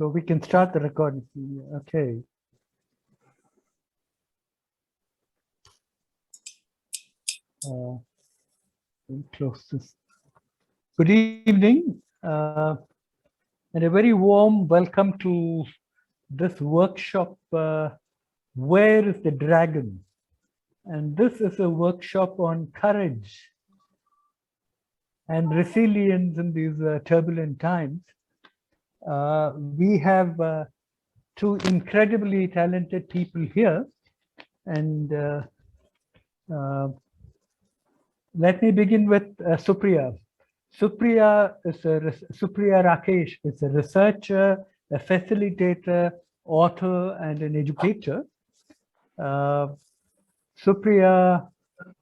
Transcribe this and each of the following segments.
So we can start the recording. Okay. Close this. Good evening, and a very warm welcome to this workshop, Where is the Dragon? And this is a workshop on courage and resilience in these turbulent times. We have two incredibly talented people here, and let me begin with Supriya. Supriya Rakesh is a researcher, a facilitator, author, and an educator. Supriya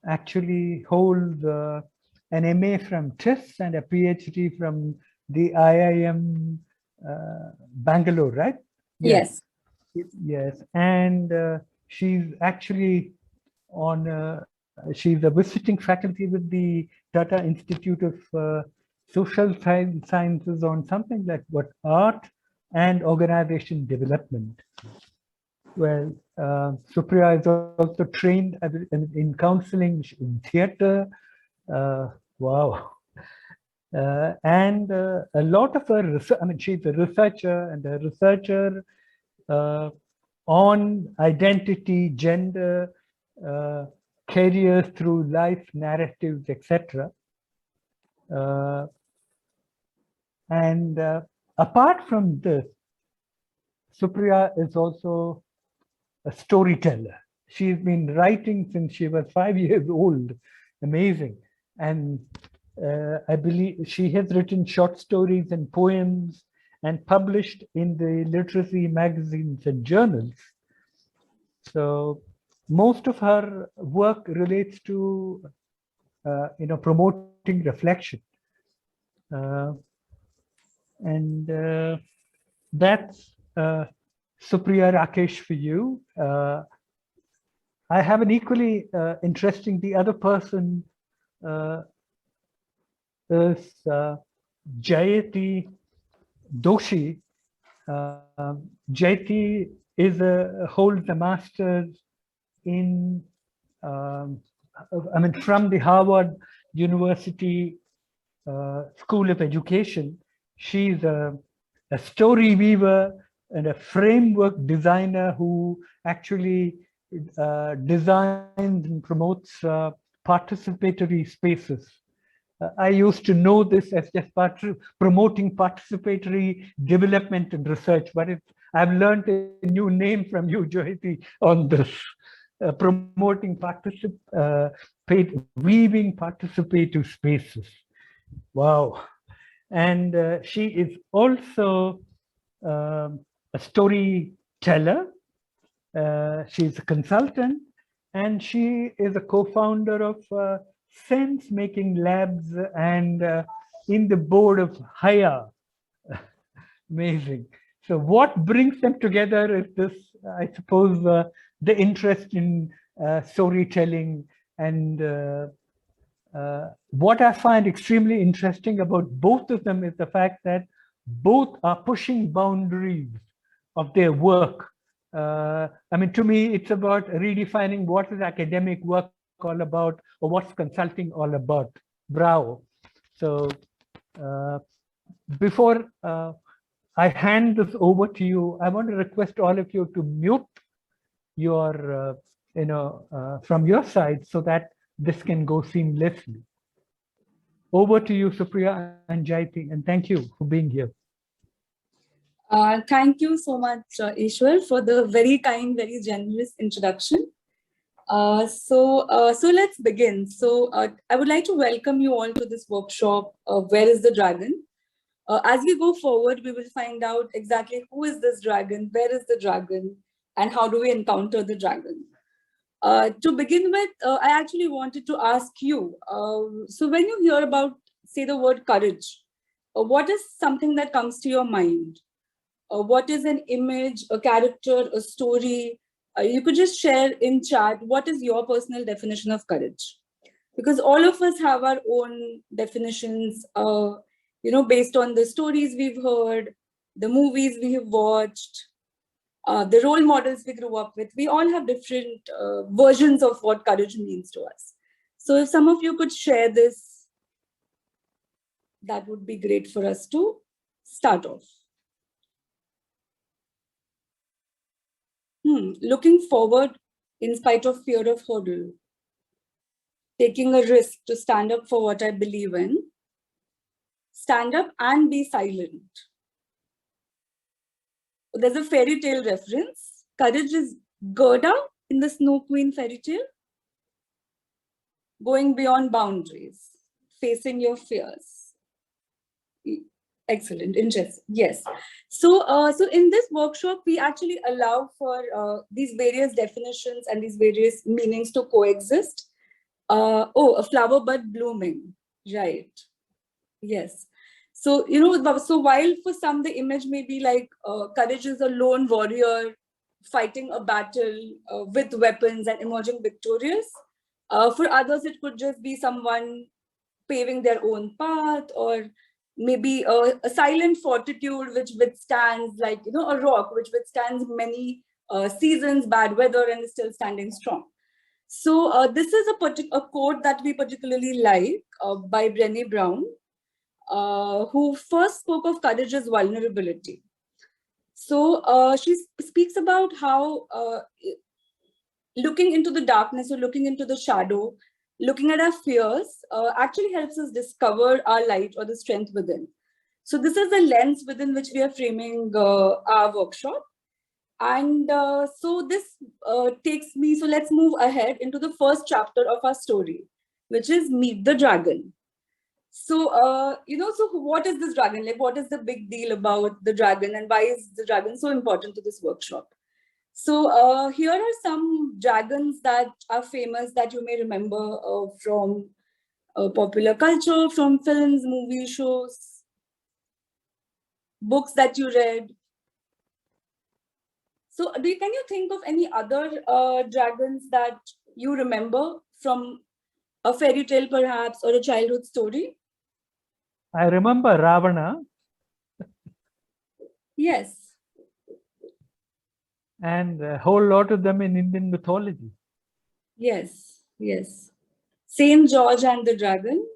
actually holds an MA from TIS and a PhD from the IIM Bangalore, right? Yes. Yes, and she's actually on. She's a visiting faculty with the Tata Institute of Social Sciences on something like what art and organization development. Well, Supriya is also trained in counseling, in theater. Wow. And a lot of her research, I mean, she's a researcher and a researcher on identity, gender, careers through life narratives, etc. And apart from this, Supriya is also a storyteller. She's been writing since she was 5 years old. Amazing. And I believe she has written short stories and poems and published in the literacy magazines and journals. So most of her work relates to, promoting reflection. And that's Supriya Rakesh for you. I have an equally interesting, the other person is Jayati Doshi. Jayati holds a master's in, from the Harvard University School of Education. She's a story weaver and a framework designer who actually designs and promotes participatory spaces. I used to know this as just promoting participatory development and research, but I've learned a new name from you, Jyoti, on this. Promoting weaving participative spaces. Wow. And she is also a storyteller. She's a consultant, and she is a co-founder of sense-making labs and in the board of Haya. Amazing. So what brings them together is this, I suppose, the interest in storytelling. And what I find extremely interesting about both of them is the fact that both are pushing boundaries of their work. To me, it's about redefining what is academic work all about, or what's consulting all about. Bravo. So before I hand this over to you, I want to request all of you to mute your, from your side so that this can go seamlessly. Over to you, Supriya and Jayati, and thank you for being here. Thank you so much, Ishwar, for the very kind, very generous introduction. So let's begin. So I would like to welcome you all to this workshop, Where is the Dragon? As we go forward, we will find out exactly who is this dragon, where is the dragon, and how do we encounter the dragon. To begin with, I actually wanted to ask you, so when you hear about, say, the word courage, what is something that comes to your mind? What is an image, a character, a story? You could just share in chat, what is your personal definition of courage? Because all of us have our own definitions, based on the stories we've heard, the movies we have watched, the role models we grew up with, we all have different versions of what courage means to us. So if some of you could share this, that would be great for us to start off. Looking forward in spite of fear of hurdle. Taking a risk to stand up for what I believe in. Stand up and be silent. There's a fairy tale reference. Courage is Gerda in the Snow Queen fairy tale. Going beyond boundaries, facing your fears. Excellent, interesting. Yes. So in this workshop, we actually allow for these various definitions and these various meanings to coexist. A flower bud blooming, right? Yes. So, so while for some the image may be like courage is a lone warrior fighting a battle with weapons and emerging victorious. For others, it could just be someone paving their own path, or maybe a silent fortitude which withstands, like, a rock which withstands many seasons, bad weather, and is still standing strong. So this is a quote that we particularly like by Brené Brown, who first spoke of courage as vulnerability. So she speaks about how looking into the darkness or looking into the shadow, looking at our fears actually helps us discover our light or the strength within. So this is the lens within which we are framing our workshop. And so this takes me, so let's move ahead into the first chapter of our story, which is Meet the Dragon. So, so what is this dragon? Like, what is the big deal about the dragon, and why is the dragon so important to this workshop? So here are some dragons that are famous that you may remember from popular culture, from films, movie shows, books that you read. So can you think of any other dragons that you remember from a fairy tale perhaps, or a childhood story? I remember Ravana. Yes. And a whole lot of them in Indian mythology. Yes, yes. Saint George and the Dragon.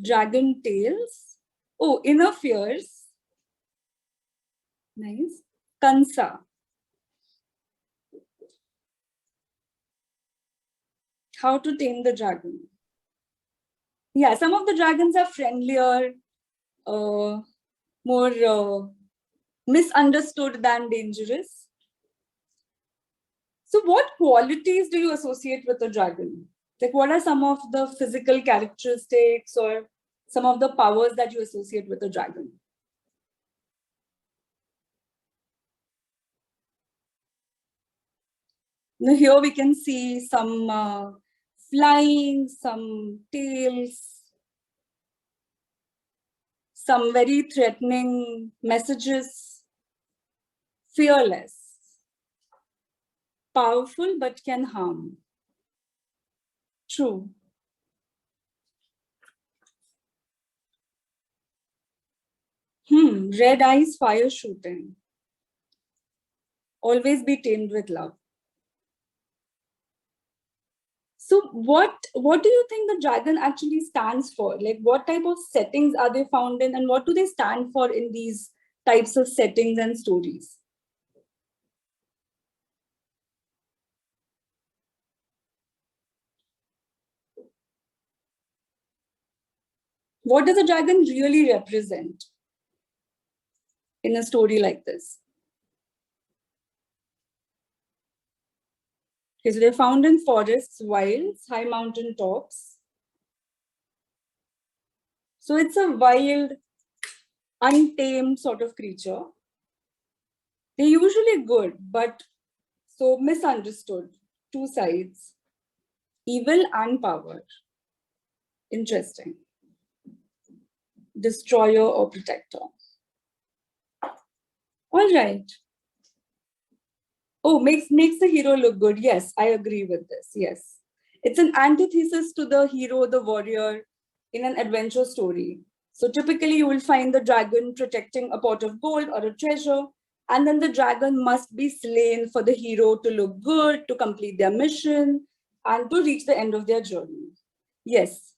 Dragon Tales. Oh, Inner Fears. Nice. Kansa. How to Tame the Dragon. Yeah, some of the dragons are friendlier, more misunderstood than dangerous. So what qualities do you associate with a dragon? Like, what are some of the physical characteristics or some of the powers that you associate with a dragon? Now here we can see some flying, some tails, some very threatening messages, fearless, powerful but can harm. True. Red eyes, fire shooting. Always be tamed with love. So what do you think the dragon actually stands for? Like, what type of settings are they found in, and what do they stand for in these types of settings and stories? What does a dragon really represent in a story like this? Okay, so they're found in forests, wilds, high mountain tops. So it's a wild, untamed sort of creature. They're usually good, but so misunderstood. Two sides, evil and power. Interesting. Destroyer or protector. All right. Oh, makes the hero look good. Yes, I agree with this. Yes. It's an antithesis to the hero, the warrior in an adventure story. So typically you will find the dragon protecting a pot of gold or a treasure, and then the dragon must be slain for the hero to look good, to complete their mission, and to reach the end of their journey. Yes,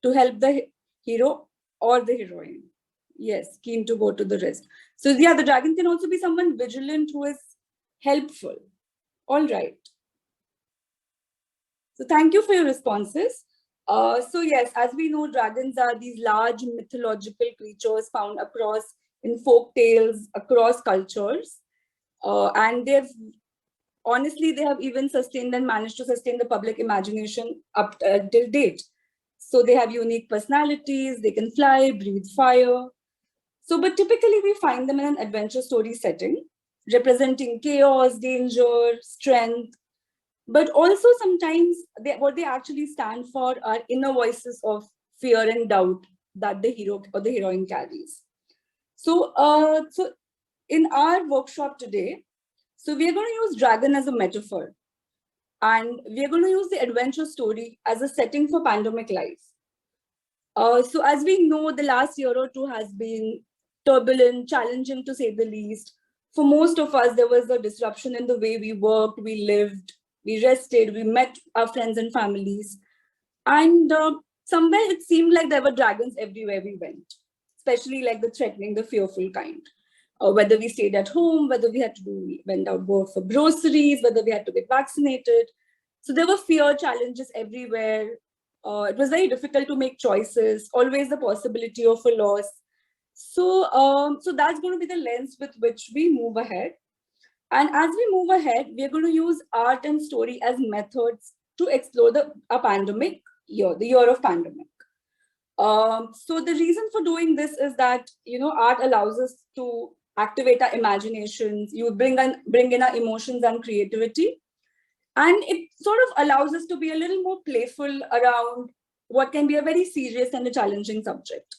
to help the hero or the heroine. Yes, keen to go to the rest. So yeah, the dragon can also be someone vigilant who is helpful. All right. So thank you for your responses. So yes, as we know, dragons are these large mythological creatures found across in folk tales, across cultures. And they've honestly, they have even sustained and managed to sustain the public imagination up till date. So they have unique personalities, they can fly, breathe fire. So, but typically we find them in an adventure story setting, representing chaos, danger, strength, but also sometimes what they actually stand for are inner voices of fear and doubt that the hero or the heroine carries. So, so in our workshop today, so we are going to use dragon as a metaphor, and we are going to use the adventure story as a setting for pandemic life. So as we know, the last year or two has been turbulent, challenging to say the least. For most of us, there was a disruption in the way we worked, we lived, we rested, we met our friends and families. And somewhere it seemed like there were dragons everywhere we went, especially like the threatening, the fearful kind. Whether we stayed at home, whether we had to went out go for groceries, whether we had to get vaccinated. So there were fear challenges everywhere. It was very difficult to make choices, always the possibility of a loss. So, so that's going to be the lens with which we move ahead. And as we move ahead, we're going to use art and story as methods to explore a pandemic year, the year of pandemic. So the reason for doing this is that, you know, art allows us to activate our imaginations, you bring in our emotions and creativity. And it sort of allows us to be a little more playful around what can be a very serious and a challenging subject.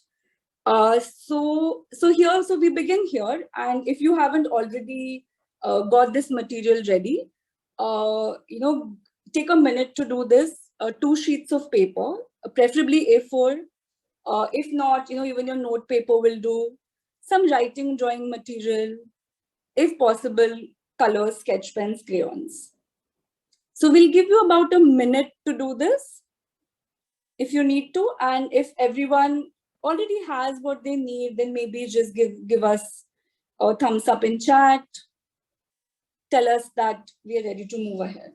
So we begin here. And if you haven't already got this material ready, you know, take a minute to do this. 2 sheets of paper, preferably A4. If not, you know, even your note paper will do. Some writing, drawing material, if possible, colors, sketch pens, crayons. So we'll give you about a minute to do this if you need to. And if everyone already has what they need, then maybe just give us a thumbs up in chat. Tell us that we are ready to move ahead.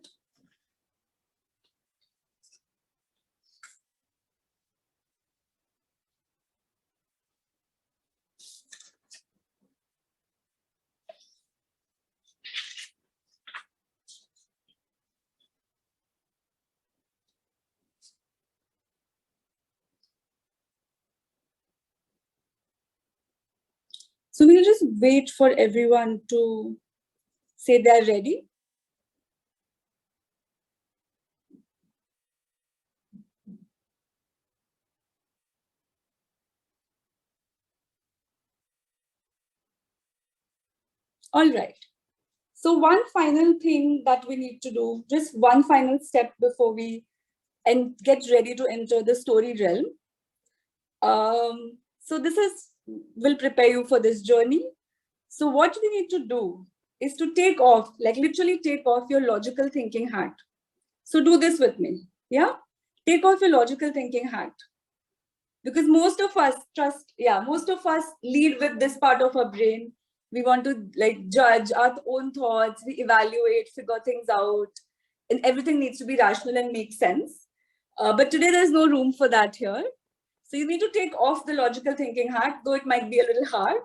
So we'll just wait for everyone to say they're ready. All right. So one final thing that we need to do, just one final step before we get ready to enter the story realm. So this will prepare you for this journey. So what we need to do is to take off, like literally take off your logical thinking hat. So do this with me, yeah? Take off your logical thinking hat. Because most of us lead with this part of our brain. We want to like judge our own thoughts, we evaluate, figure things out, and everything needs to be rational and make sense. But today there's no room for that here. So you need to take off the logical thinking hat, though it might be a little hard,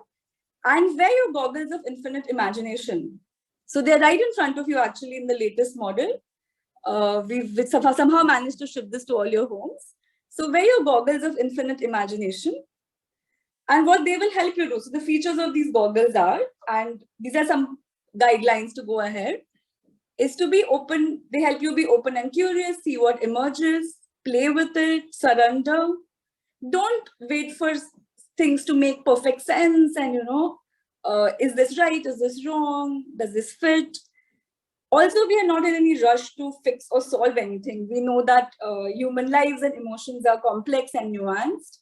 and wear your goggles of infinite imagination. So they're right in front of you actually in the latest model. We've somehow managed to ship this to all your homes. So wear your goggles of infinite imagination, and what they will help you do. So the features of these goggles are, and these are some guidelines to go ahead, is to be open. They help you be open and curious, see what emerges, play with it, surrender. Don't wait for things to make perfect sense and, you know, is this right? Is this wrong? Does this fit? Also, we are not in any rush to fix or solve anything. We know that human lives and emotions are complex and nuanced.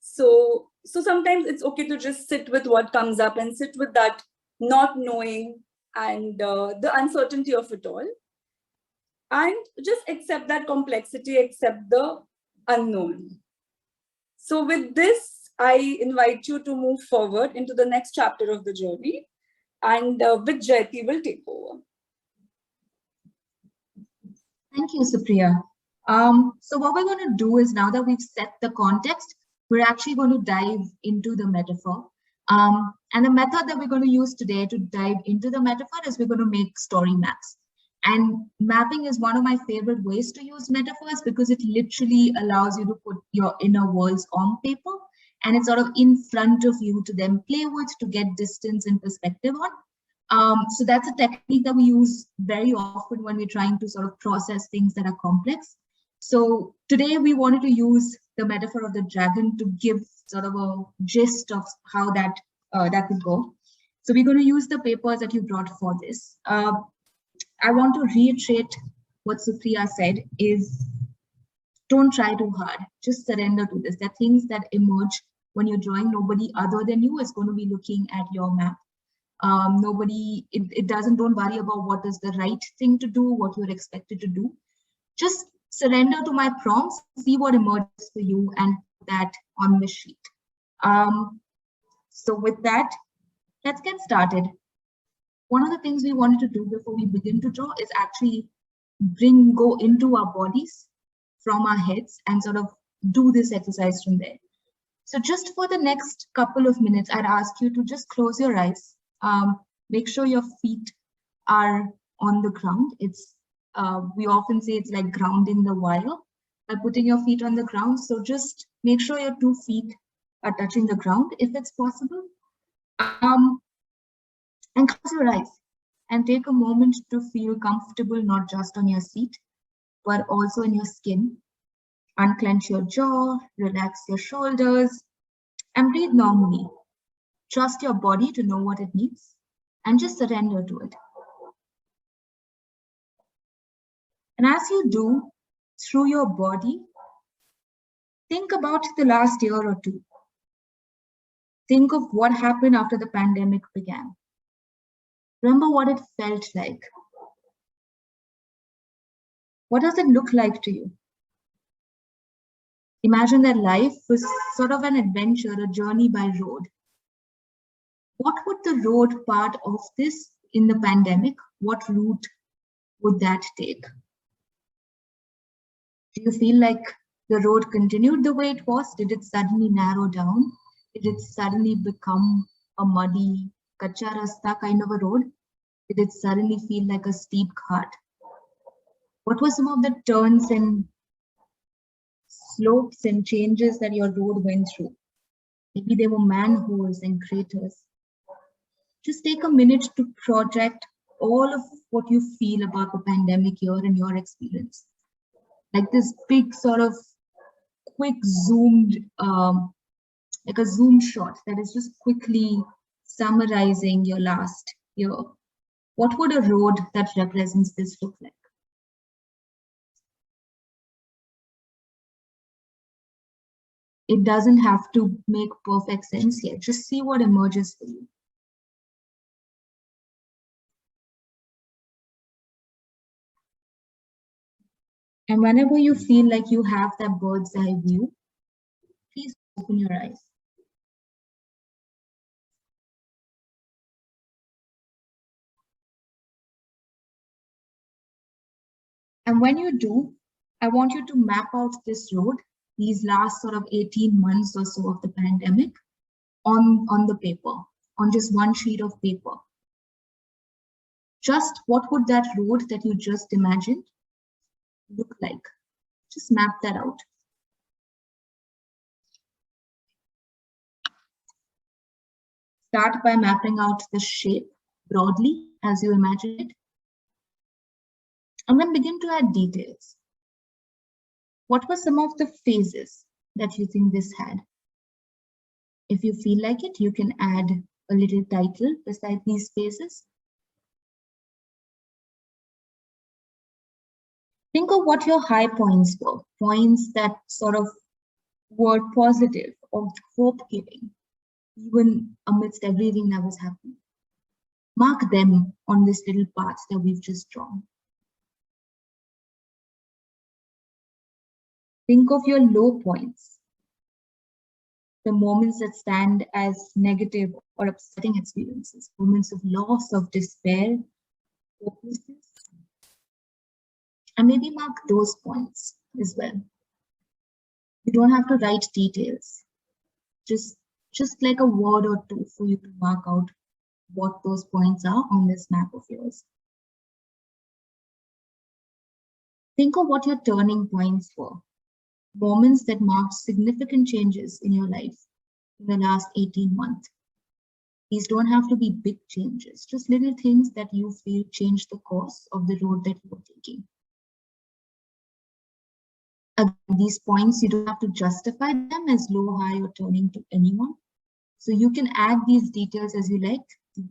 So sometimes it's okay to just sit with what comes up and sit with that not knowing and the uncertainty of it all, and just accept that complexity, accept the unknown. So with this, I invite you to move forward into the next chapter of the journey, and with Jayati will take over. Thank you, Supriya. So what we're going to do is, now that we've set the context, we're actually going to dive into the metaphor. And the method that we're going to use today to dive into the metaphor is we're going to make story maps. And mapping is one of my favorite ways to use metaphors because it literally allows you to put your inner worlds on paper, and it's sort of in front of you to then play with, to get distance and perspective on. So that's a technique that we use very often when we're trying to sort of process things that are complex. So today we wanted to use the metaphor of the dragon to give sort of a gist of how that could go. So we're going to use the papers that you brought for this. I want to reiterate what Supriya said is, don't try too hard, just surrender to this. There are things that emerge when you're drawing. Nobody other than you is going to be looking at your map. Don't worry about what is the right thing to do, what you're expected to do. Just surrender to my prompts, see what emerges for you, and put that on the sheet. So with that, let's get started. One of the things we wanted to do before we begin to draw is actually go into our bodies from our heads and sort of do this exercise from there. So just for the next couple of minutes, I'd ask you to just close your eyes. Make sure your feet are on the ground. We often say it's like grounding the wire by putting your feet on the ground. So just make sure your 2 feet are touching the ground if it's possible. And close your eyes and take a moment to feel comfortable, not just on your seat, but also in your skin. Unclench your jaw, relax your shoulders, and breathe normally. Trust your body to know what it needs, and just surrender to it. And as you do, through your body, think about the last year or two. Think of what happened after the pandemic began. Remember what it felt like. What does it look like to you? Imagine that life was sort of an adventure, a journey by road. What would the road part of this in the pandemic, what route would that take? Do you feel like the road continued the way it was? Did it suddenly narrow down? Did it suddenly become a muddy, kacha rasta kind of a road? Did it suddenly feel like a steep cart? What were some of the turns and slopes and changes that your road went through? Maybe there were manholes and craters. Just take a minute to project all of what you feel about the pandemic year and your experience. Like this big sort of quick zoomed, like a zoom shot that is just quickly summarizing your last year. What would a road that represents this look like? It doesn't have to make perfect sense yet. Just see what emerges for you. And whenever you feel like you have that bird's eye view, please open your eyes. And when you do, I want you to map out this road, these last sort of 18 months or so of the pandemic, on the paper, on just one sheet of paper. Just what would that road that you just imagined look like? Just map that out. Start by mapping out the shape broadly as you imagine it. And then begin to add details. What were some of the phases that you think this had? If you feel like it, you can add a little title beside these phases. Think of what your high points were, points that sort of were positive or hope-giving, even amidst everything that was happening. Mark them on this little path that we've just drawn. Think of your low points, the moments that stand as negative or upsetting experiences, moments of loss, of despair, hopelessness. And maybe mark those points as well. You don't have to write details, just like a word or two for you to mark out what those points are on this map of yours. Think of what your turning points were, moments that marked significant changes in your life in the last 18 months. These don't have to be big changes, just little things that you feel changed the course of the road that you were taking. Again, these points, you don't have to justify them as low, high, or turning to anyone. So you can add these details as you like.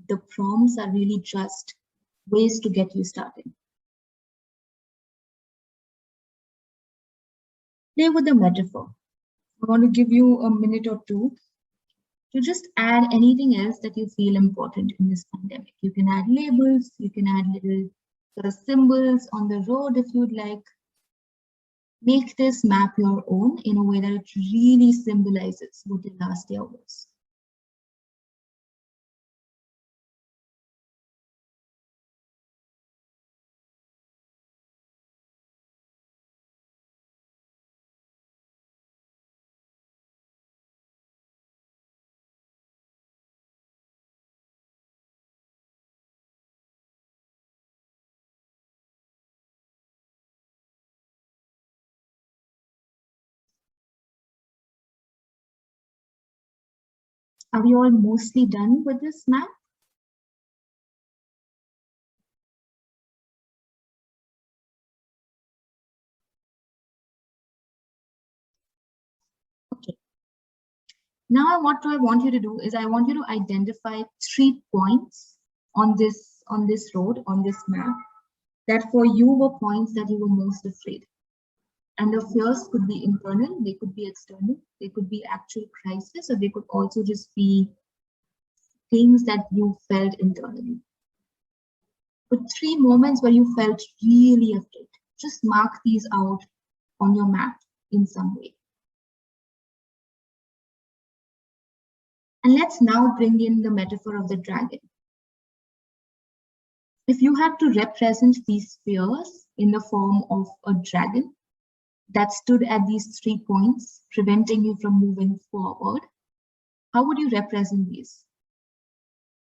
The prompts are really just ways to get you started. Play with the metaphor. I want to give you a minute or two to just add anything else that you feel important in this pandemic. You can add labels, you can add little sort of symbols on the road if you'd like. Make this map your own in a way that it really symbolizes what the last year was. Are we all mostly done with this map? Okay. Now what I want you to do is I want you to identify 3 points on this road, on this map, that for you were points that you were most afraid. And the fears could be internal, they could be external, they could be actual crisis, or they could also just be things that you felt internally. But 3 moments where you felt really afraid, just mark these out on your map in some way. And let's now bring in the metaphor of the dragon. If you had to represent these fears in the form of a dragon that stood at these 3 points, preventing you from moving forward, how would you represent these?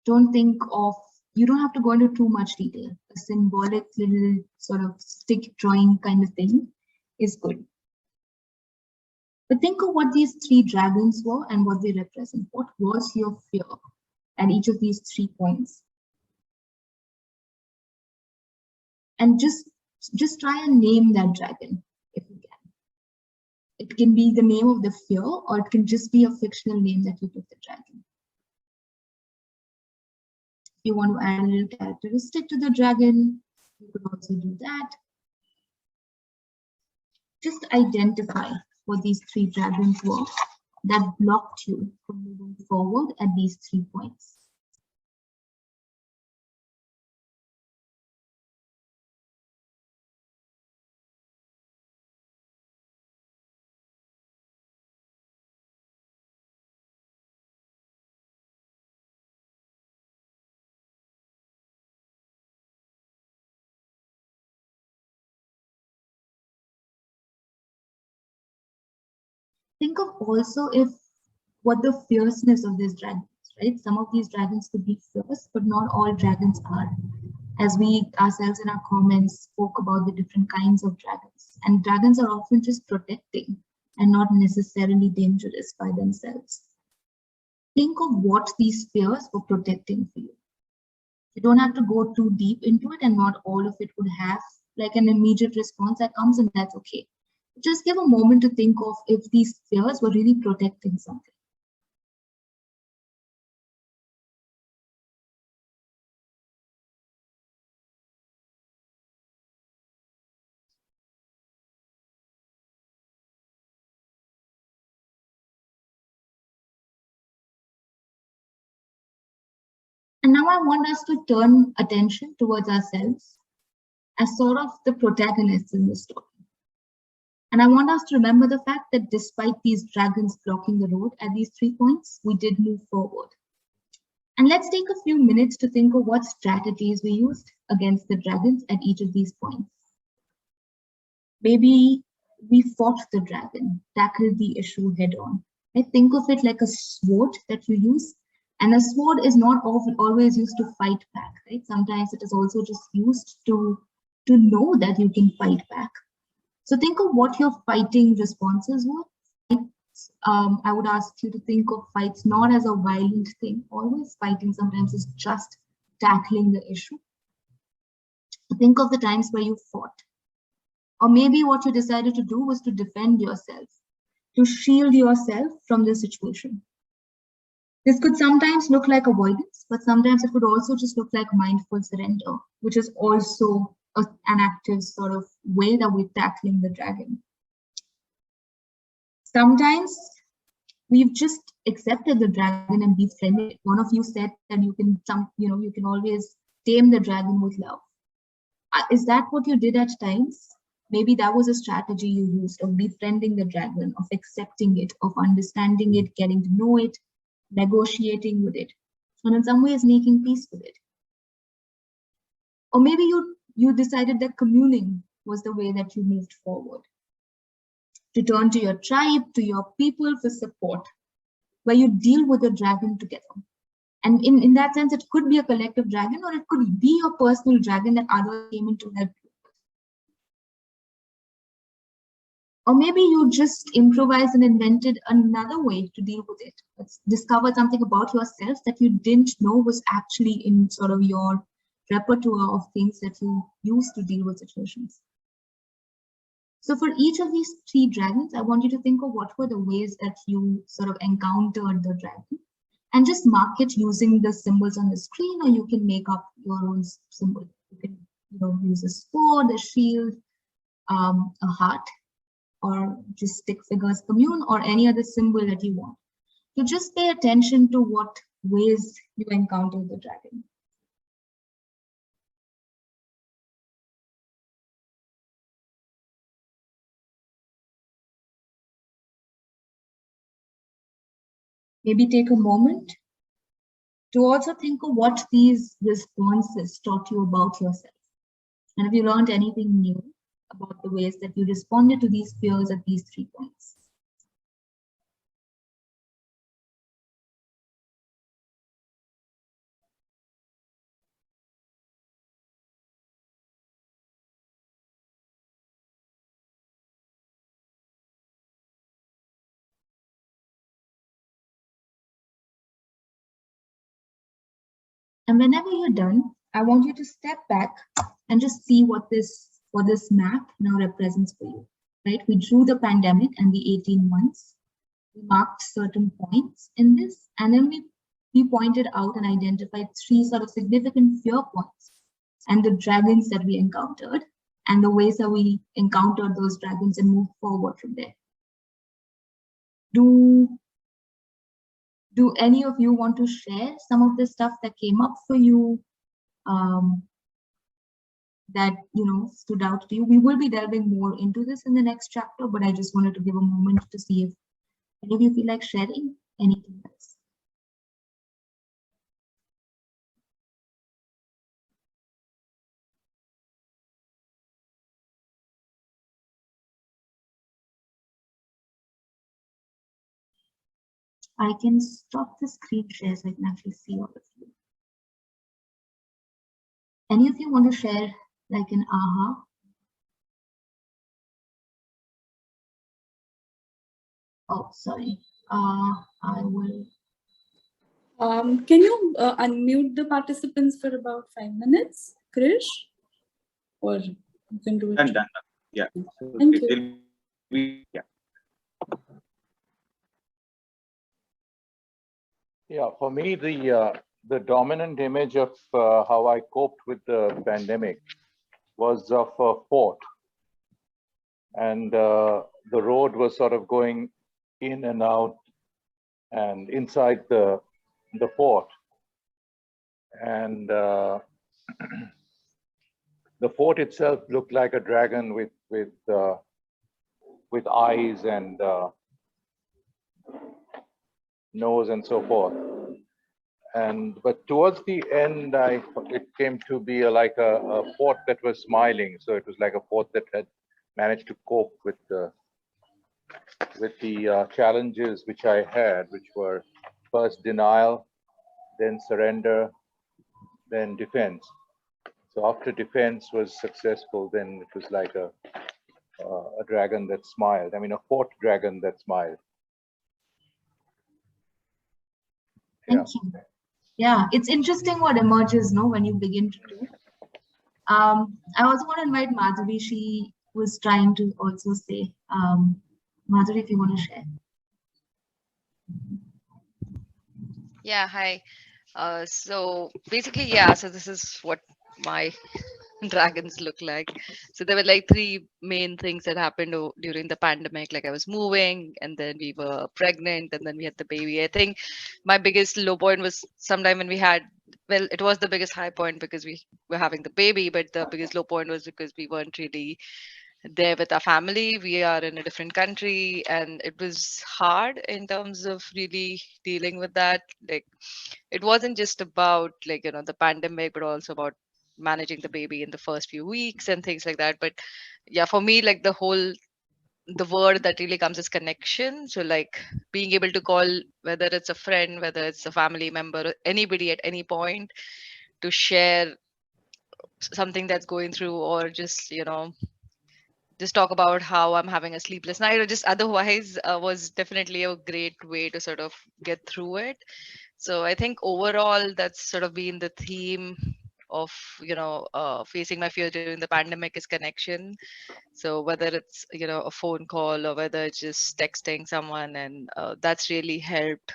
Don't think of, you don't have to go into too much detail. A symbolic little sort of stick drawing kind of thing is good. But think of what these 3 dragons were and what they represent. What was your fear at each of these 3 points? And just try and name that dragon if you can. It can be the name of the fear, or it can just be a fictional name that you give the dragon. If you want to add a little characteristic to the dragon, you could also do that. Just identify what these 3 dragons were that blocked you from moving forward at these 3 points. Think of also if what the fierceness of this dragon is, right? Some of these dragons could be fierce, but not all dragons are. As we ourselves in our comments spoke about the different kinds of dragons. And dragons are often just protecting and not necessarily dangerous by themselves. Think of what these fears were protecting for you. You don't have to go too deep into it, and not all of it would have like an immediate response that comes, and that's okay. Just give a moment to think of if these fears were really protecting something. And now I want us to turn attention towards ourselves as sort of the protagonists in this story. And I want us to remember the fact that despite these dragons blocking the road at these 3 points, we did move forward. And let's take a few minutes to think of what strategies we used against the dragons at each of these points. Maybe we fought the dragon, tackled the issue head on. I think of it like a sword that you use. And a sword is not always used to fight back, right? Sometimes it is also just used to know that you can fight back. So think of what your fighting responses were. I would ask you to think of fights not as a violent thing. Always fighting sometimes is just tackling the issue. Think of the times where you fought. Or maybe what you decided to do was to defend yourself, to shield yourself from the situation. This could sometimes look like avoidance, but sometimes it could also just look like mindful surrender, which is also an active sort of way that we're tackling the dragon. Sometimes we've just accepted the dragon and befriended it. One of you said that you can always tame the dragon with love. Is that what you did at times? Maybe that was a strategy you used of befriending the dragon, of accepting it, of understanding it, getting to know it, negotiating with it, and in some ways making peace with it. Or maybe you decided that communing was the way that you moved forward. To turn to your tribe, to your people for support, where you deal with the dragon together. And in that sense, it could be a collective dragon, or it could be your personal dragon that others came in to help you. Or maybe you just improvised and invented another way to deal with it. Discovered something about yourself that you didn't know was actually in sort of your repertoire of things that you use to deal with situations. So for each of these 3 dragons, I want you to think of what were the ways that you sort of encountered the dragon, and just mark it using the symbols on the screen, or you can make up your own symbol. You can use a sword, a shield, a heart, or just stick figures, commune, or any other symbol that you want. So just pay attention to what ways you encounter the dragon. Maybe take a moment to also think of what these responses taught you about yourself. And if you learned anything new about the ways that you responded to these fears at these 3 points. And whenever you're done, I want you to step back and just see what this map now represents for you, right? We drew the pandemic and the 18 months. We marked certain points in this, and then we pointed out and identified 3 sort of significant fear points and the dragons that we encountered and the ways that we encountered those dragons and moved forward from there. Do any of you want to share some of the stuff that came up for you that stood out to you? We will be delving more into this in the next chapter, but I just wanted to give a moment to see if any of you feel like sharing anything else. I can stop the screen share so I can actually see all of you. Any of you want to share like an aha? Oh, sorry. I will. Can you unmute the participants for about 5 minutes, Krish? Or you can do it. Done. Yeah. Thank you. Yeah. Yeah, for me, the dominant image of how I coped with the pandemic was of a fort. And the road was sort of going in and out and inside the fort. And the fort itself looked like a dragon with eyes and nose and so forth. But towards the end, it came to be like a fort that was smiling. So it was like a fort that had managed to cope with the challenges which I had, which were first denial, then surrender, then defense. So after defense was successful, then it was like a dragon that smiled. I mean, a fort dragon that smiled. Thank you. Yeah, it's interesting what emerges, no, when you begin to do. I also want to invite Madhuri. She was trying to also say, Madhuri, if you want to share. Yeah, hi. So basically, yeah, so this is what my dragons look like. So there were like three main things that happened during the pandemic. Like I was moving, and then we were pregnant, and then we had the baby. I think my biggest low point was sometime when we had, well, it was the biggest high point because we were having the baby, but the biggest low point was because we weren't really there with our family. We are in a different country, and it was hard in terms of really dealing with that. Like it wasn't just about like the pandemic, but also about managing the baby in the first few weeks and things like that. But yeah, for me, like the word that really comes is connection. So like being able to call, whether it's a friend, whether it's a family member, anybody at any point, to share something that's going through, or just talk about how I'm having a sleepless night, or just otherwise, was definitely a great way to sort of get through it. So I think overall that's sort of been the theme of facing my fear during the pandemic is connection. So whether it's a phone call, or whether it's just texting someone, and that's really helped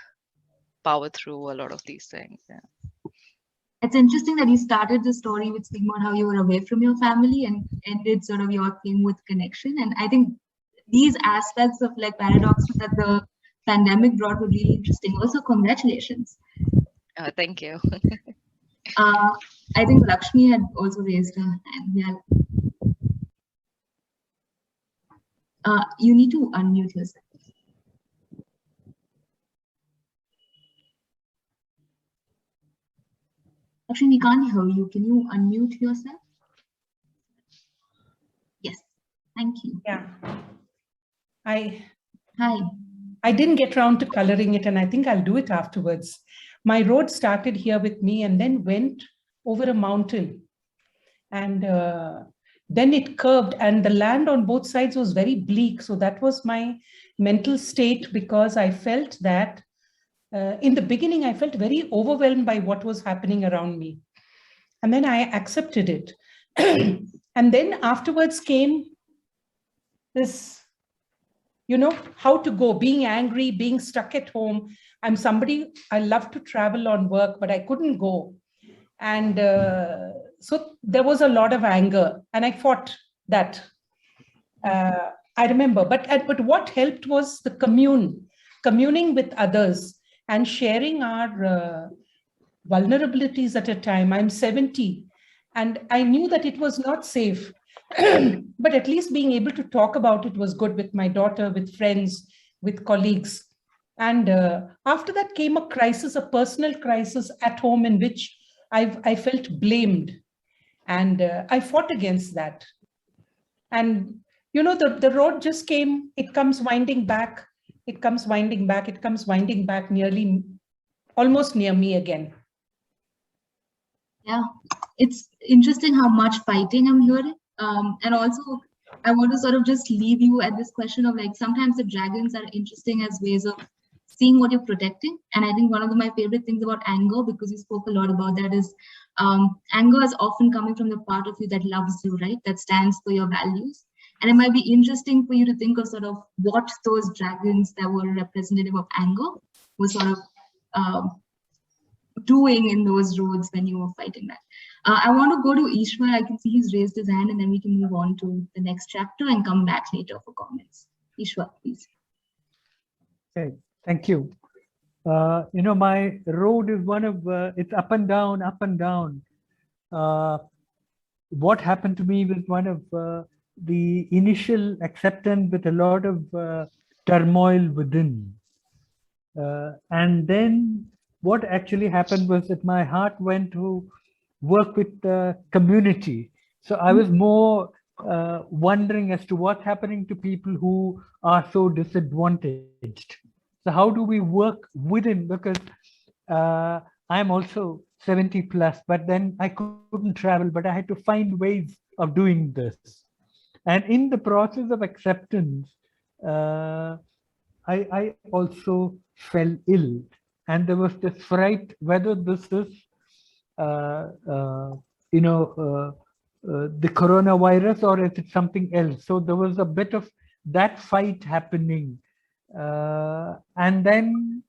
power through a lot of these things. Yeah. It's interesting that you started the story with speaking about how you were away from your family and ended sort of your theme with connection. And I think these aspects of like paradoxes that the pandemic brought were really interesting. Also, congratulations. Thank you. I think Lakshmi had also raised her hand. Yeah. You need to unmute yourself. Actually, we can't hear you. Can you unmute yourself? Yes. Thank you. Yeah. Hi. I didn't get around to coloring it, and I think I'll do it afterwards. My road started here with me and then went over a mountain. And then it curved, and the land on both sides was very bleak. So that was my mental state, because I felt that in the beginning, I felt very overwhelmed by what was happening around me. And then I accepted it. And then afterwards came this, how to go, being angry, being stuck at home. I'm somebody, I love to travel on work, but I couldn't go. And so there was a lot of anger, and I fought that. I remember, but what helped was the communing with others and sharing our vulnerabilities at a time. I'm 70, and I knew that it was not safe, but at least being able to talk about it was good with my daughter, with friends, with colleagues. And after that came a crisis, a personal crisis at home, in which I felt blamed, and I fought against that. And the road just came, it comes winding back, it comes winding back, it comes winding back, nearly almost near me again. Yeah, it's interesting how much fighting I'm hearing. And also, I want to sort of just leave you at this question of like, sometimes the dragons are interesting as ways of seeing what you're protecting. And I think one of my favorite things about anger, because you spoke a lot about that, is anger is often coming from the part of you that loves you, right? That stands for your values. And it might be interesting for you to think of sort of what those dragons that were representative of anger were sort of doing in those roads when you were fighting that. I want to go to Ishwar. I can see he's raised his hand, and then we can move on to the next chapter and come back later for comments. Ishwar, please. Okay, thank you. My road is one of, it's up and down, up and down. What happened to me was one of the initial acceptance with a lot of turmoil within. And then what actually happened was that my heart went to work with the community. So I was more wondering as to what's happening to people who are so disadvantaged. So how do we work within? Because I'm also 70 plus, but then I couldn't travel, but I had to find ways of doing this. And in the process of acceptance, I also fell ill. And there was this fright whether this is, the coronavirus or is it something else. So there was a bit of that fight happening. And then,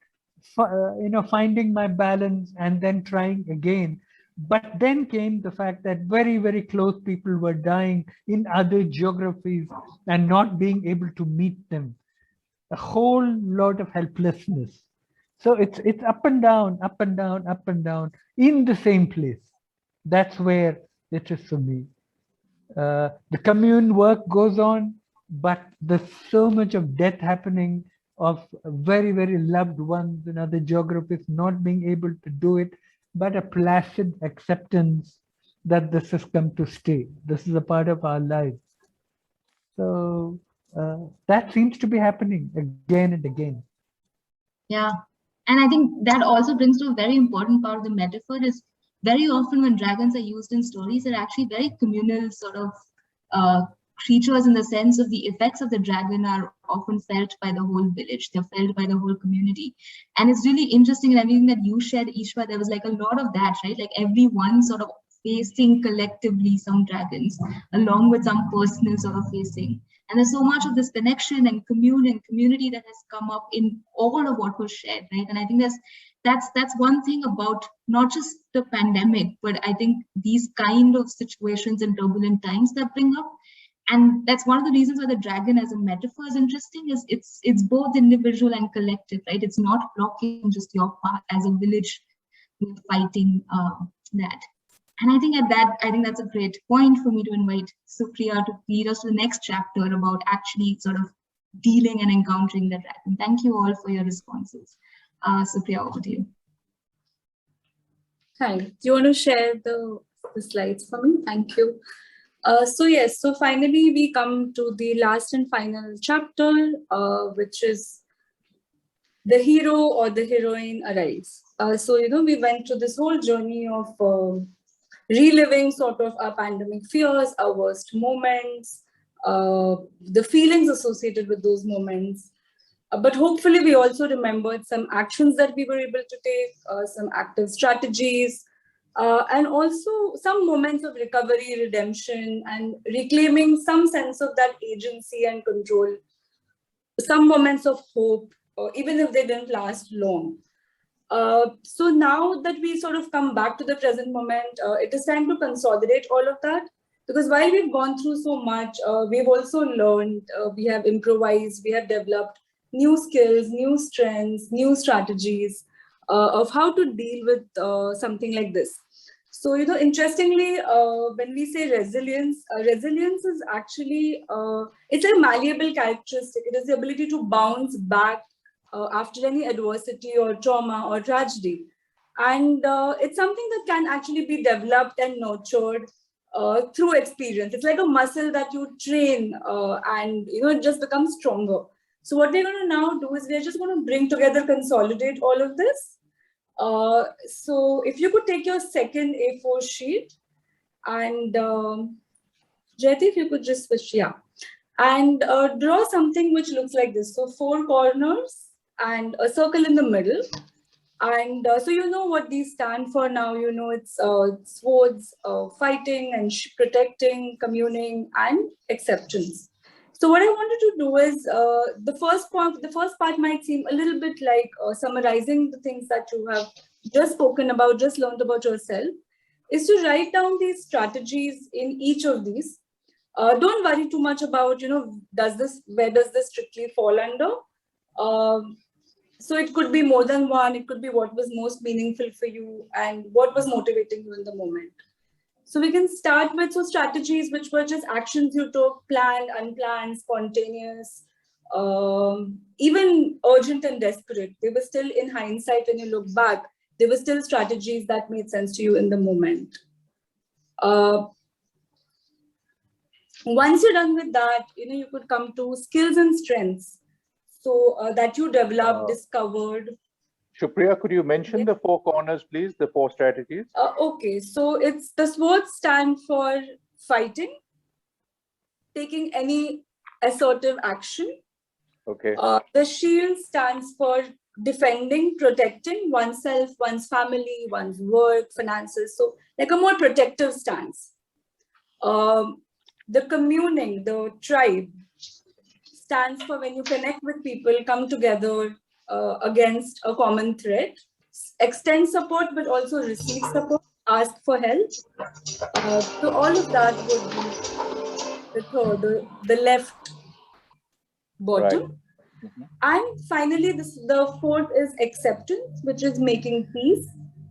finding my balance and then trying again. But then came the fact that very, very close people were dying in other geographies and not being able to meet them. A whole lot of helplessness. So it's up and down, up and down, up and down in the same place. That's where it is for me. The commune work goes on, but there's so much of death happening of very, very loved ones in other geographies not being able to do it, but a placid acceptance that this has come to stay. This is a part of our lives. So that seems to be happening again and again. Yeah. And I think that also brings to a very important part of the metaphor is very often when dragons are used in stories, they're actually very communal sort of creatures in the sense of the effects of the dragon are often felt by the whole village. They're felt by the whole community. And it's really interesting in everything that you shared, Ishwa, there was like a lot of that, right? Like everyone sort of facing collectively some dragons along with some personal sort of facing. And there's so much of this connection and community that has come up in all of what was shared, right? And I think that's one thing about not just the pandemic, but I think these kind of situations and turbulent times that bring up. And that's one of the reasons why the dragon as a metaphor is interesting, is it's both individual and collective, right? It's not blocking just your part as a village with fighting that. And I think that's a great point for me to invite Supriya to lead us to the next chapter about actually sort of dealing and encountering the dragon. Thank you all for your responses. Supriya, over to you. Hi, do you want to share the slides for me? Thank you. So finally we come to the last and final chapter, which is the hero or the heroine arrives. We went through this whole journey of reliving sort of our pandemic fears, our worst moments, the feelings associated with those moments. But hopefully we also remembered some actions that we were able to take, some active strategies, and also some moments of recovery, redemption, and reclaiming some sense of that agency and control, some moments of hope, even if they didn't last long. So now that we sort of come back to the present moment, it is time to consolidate all of that. Because while we've gone through so much, we've also learned, we have improvised, we have developed new skills, new strengths, new strategies of how to deal with something like this. So, interestingly, when we say resilience, resilience is actually, it's a malleable characteristic. It is the ability to bounce back after any adversity or trauma or tragedy. And it's something that can actually be developed and nurtured through experience. It's like a muscle that you train and it just becomes stronger. So what we're going to now do is we're just going to bring together, consolidate all of this. So if you could take your second A4 sheet and Jayati, if you could just switch, yeah. And draw something which looks like this. So 4 corners and a circle in the middle. And so you know what these stand for now. It's swords, fighting and protecting, communing, and acceptance. So what I wanted to do is the first part might seem a little bit like summarizing the things that you have just spoken about, just learned about yourself, is to write down these strategies in each of these. Don't worry too much about, where does this strictly fall under? So it could be more than one, it could be what was most meaningful for you and what was motivating you in the moment. So we can start with strategies which were just actions you took, planned, unplanned, spontaneous, even urgent and desperate. They were still, in hindsight, when you look back, they were still strategies that made sense to you in the moment. Once you're done with that, you could come to skills and strengths. So that you developed, discovered. Supriya, could you mention the 4 corners, please, the 4 strategies? Okay, so the swords stand for fighting, taking any assertive action. Okay. The shield stands for defending, protecting oneself, one's family, one's work, finances. So like a more protective stance. The communing, the tribe, stands for when you connect with people, come together against a common threat, extend support, but also receive support, ask for help. So all of that would be the third, the left bottom. Right. And finally, the fourth is acceptance, which is making peace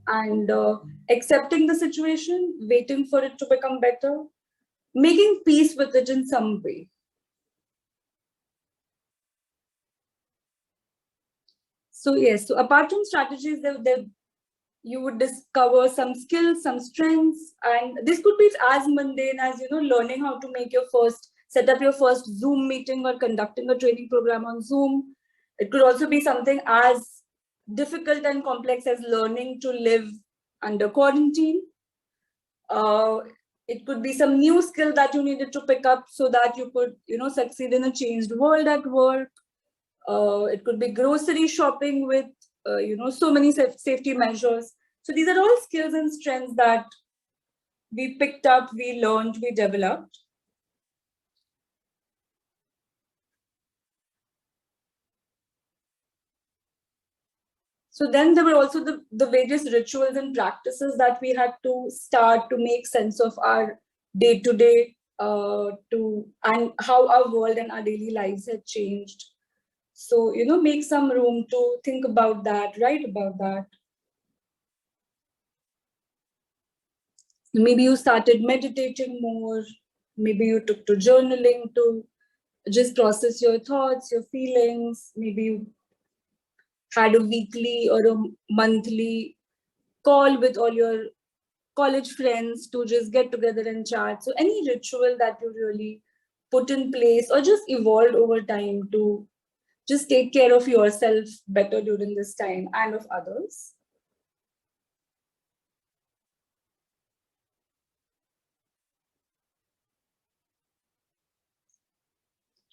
and accepting the situation, waiting for it to become better, making peace with it in some way. So yes, so apart from strategies, you would discover some skills, some strengths, and this could be as mundane as learning how to set up your first Zoom meeting or conducting a training program on Zoom. It could also be something as difficult and complex as learning to live under quarantine. It could be some new skill that you needed to pick up so that you could succeed in a changed world at work. It could be grocery shopping with so many safety measures. So these are all skills and strengths that we picked up, we learned, we developed. So then there were also the various rituals and practices that we had to start to make sense of our day-to-day and how our world and our daily lives had changed. So, make some room to think about that, write about that. Maybe you started meditating more. Maybe you took to journaling to just process your thoughts, your feelings. Maybe you had a weekly or a monthly call with all your college friends to just get together and chat. So any ritual that you really put in place or just evolved over time to just take care of yourself better during this time and of others.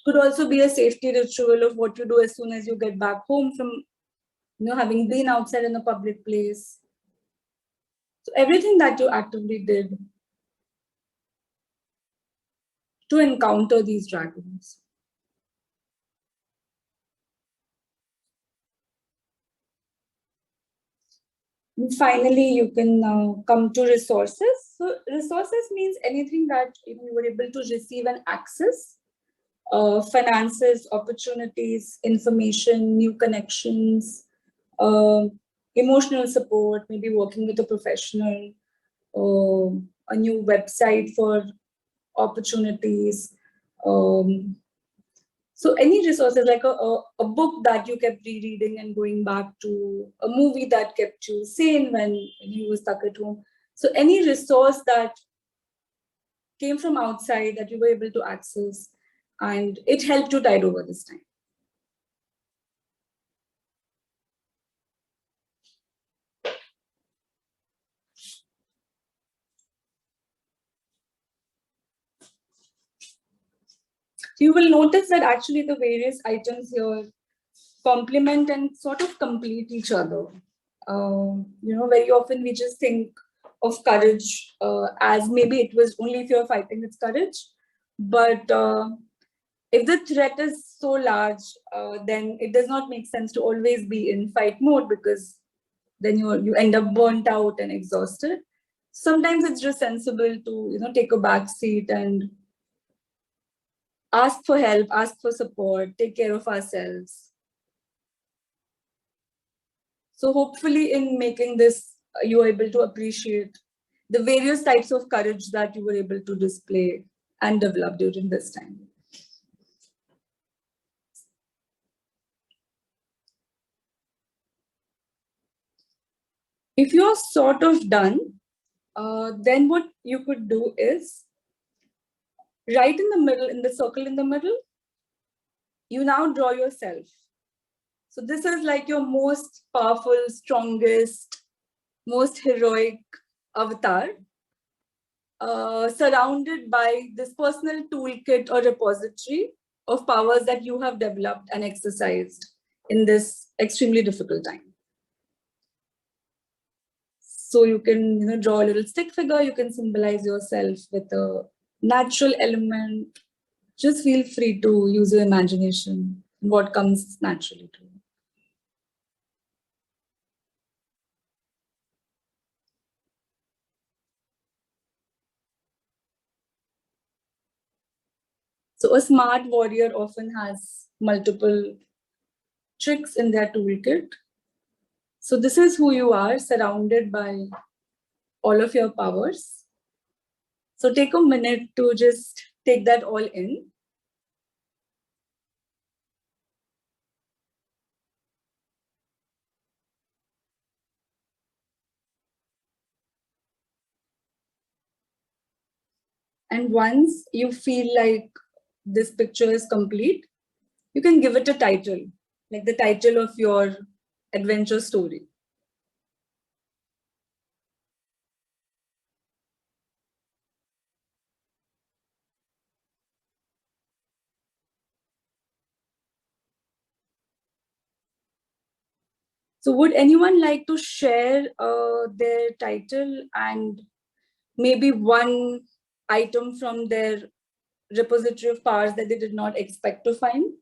Could also be a safety ritual of what you do as soon as you get back home from having been outside in a public place. So everything that you actively did to encounter these dragons. And finally, you can now come to resources. So resources means anything that you were able to receive and access. Finances, opportunities, information, new connections, emotional support, maybe working with a professional, a new website for opportunities. So any resources like a book that you kept rereading and going back to, a movie that kept you sane when you were stuck at home. So any resource that came from outside that you were able to access, and it helped you tide over this time. You will notice that actually the various items here complement and sort of complete each other. Very often we just think of courage as maybe it was only if you're fighting, it's courage. But if the threat is so large, then it does not make sense to always be in fight mode, because then you end up burnt out and exhausted. Sometimes it's just sensible to take a back seat and ask for help, ask for support, take care of ourselves. So hopefully in making this, you are able to appreciate the various types of courage that you were able to display and develop during this time. If you're sort of done, then what you could do is, right in the middle, in the circle in the middle, you now draw yourself. So this is like your most powerful, strongest, most heroic avatar, surrounded by this personal toolkit or repository of powers that you have developed and exercised in this extremely difficult time. So you can, draw a little stick figure. You can symbolize yourself with a natural element. Just feel free to use your imagination and what comes naturally to you. So a smart warrior often has multiple tricks in their toolkit. So this is who you are, surrounded by all of your powers. So take a minute to just take that all in. And once you feel like this picture is complete, you can give it a title, like the title of your adventure story. So would anyone like to share their title and maybe one item from their repository of powers that they did not expect to find?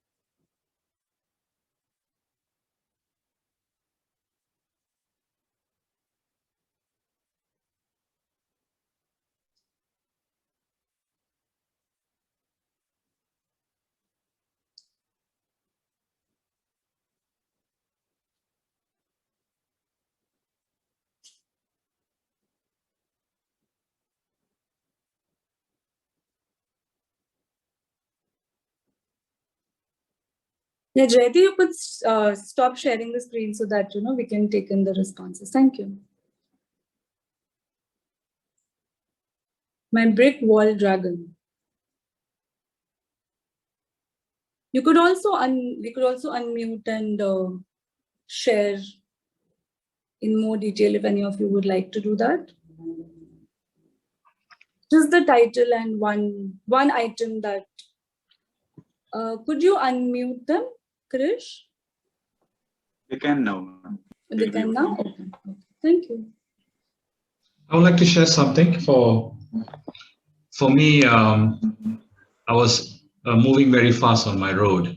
Yeah, Jayati, you could stop sharing the screen so that we can take in the responses. Thank you. My brick wall dragon. You could also we could also unmute and share in more detail if any of you would like to do that. Just the title and one item that. Could you unmute them, Krish? They can now. They can now? Okay. Thank you. I would like to share something. For me, I was moving very fast on my road.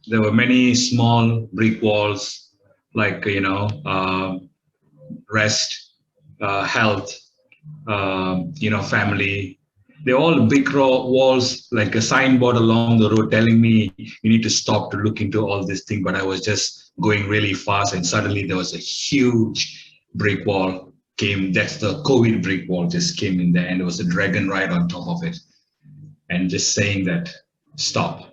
There were many small brick walls, like rest, health, family. They're all big walls, like a signboard along the road telling me you need to stop to look into all this thing. But I was just going really fast, and suddenly there was a huge brick wall came. That's the COVID brick wall just came in there, and there was a dragon right on top of it, and just saying that stop,